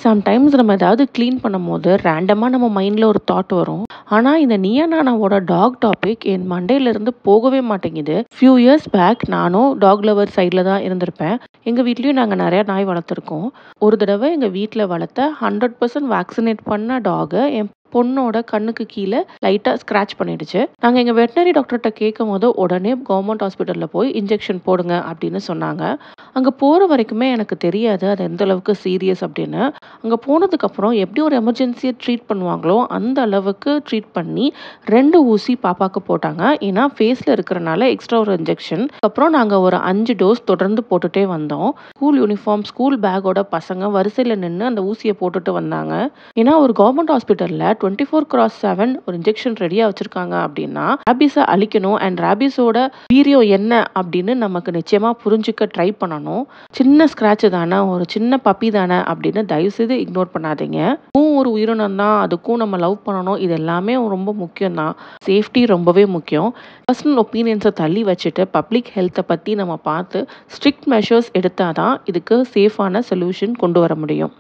Sometimes நம்ம ஏதாவது clean பண்ணும்போது ரேண்டமாக நம்ம மைண்டில் ஒரு தாட் வரும். ஆனால் இந்த நீயா நானாவோட டாக் டாபிக் என் மண்டையிலேருந்து போகவே மாட்டேங்குது. ஃபியூ இயர்ஸ் பேக் நானும் டாக் லவர் சைடில் தான் இருந்திருப்பேன். எங்கள் வீட்லேயும் நாங்கள் நிறையா நாய் வளர்த்துருக்கோம். ஒரு தடவை எங்கள் வீட்டில் வளர்த்த 100% வேக்சினேட் பண்ண டாகை என் பொண்ணோட கண்ணுக்கு கீழே லைட்டாக ஸ்க்ராட்ச் பண்ணிடுச்சு. நாங்கள் எங்கள் வெட்டினரி டாக்டர்கிட்ட கேட்கும் போது உடனே கவர்மெண்ட் ஹாஸ்பிட்டலில் போய் இன்ஜெக்ஷன் போடுங்க அப்படின்னு சொன்னாங்க. அங்கே போகிற வரைக்குமே எனக்கு தெரியாது அது எந்த அளவுக்கு சீரியஸ் அப்படின்னு. அங்கே போனதுக்கப்புறம் எப்படி ஒரு எமர்ஜென்சியை ட்ரீட் பண்ணுவாங்களோ அந்த அளவுக்கு ட்ரீட் பண்ணி 2 ஊசி பாப்பாவுக்கு போட்டாங்க. ஏன்னா ஃபேஸில் இருக்கிறனால எக்ஸ்ட்ரா ஒரு இன்ஜெக்ஷன். அப்புறம் நாங்கள் ஒரு 5 டோஸ் தொடர்ந்து போட்டுகிட்டே வந்தோம். ஸ்கூல் யூனிஃபார்ம் ஸ்கூல் பேக்கோட பசங்க வரிசையில் நின்று அந்த ஊசியை போட்டுட்டு வந்தாங்க. ஏன்னா ஒரு கவர்மெண்ட் ஹாஸ்பிட்டலில் 24/7 ஒரு இன்ஜெக்ஷன் ரெடியாக வச்சுருக்காங்க அப்படின்னா ரேபீஸை அழிக்கணும் அண்ட் ரேபீஸோட வீரியம் என்ன அப்படின்னு நமக்கு நிச்சயமாக புரிஞ்சுக்க ட்ரை பண்ணணும். சின்ன ஸ்க்ராட்ச் தானே, ஒரு சின்ன பப்பி தானே அப்படின்னு தயவுசெய்து இக்னோர் பண்ணாதீங்க. ஒரு உயிரினம் தான், அதுக்கும் நம்ம லவ் பண்ணணும். இது எல்லாமே ரொம்ப முக்கியம் தான். சேஃப்டி ரொம்பவே முக்கியம். பர்சனல் ஒப்பீனியன்ஸை தள்ளி வச்சுட்டு பப்ளிக் ஹெல்த்தை பற்றி நம்ம பார்த்து ஸ்ட்ரிக்ட் மெஷர்ஸ் எடுத்தால் தான் இதுக்கு சேஃபான சொல்யூஷன் கொண்டு வர முடியும்.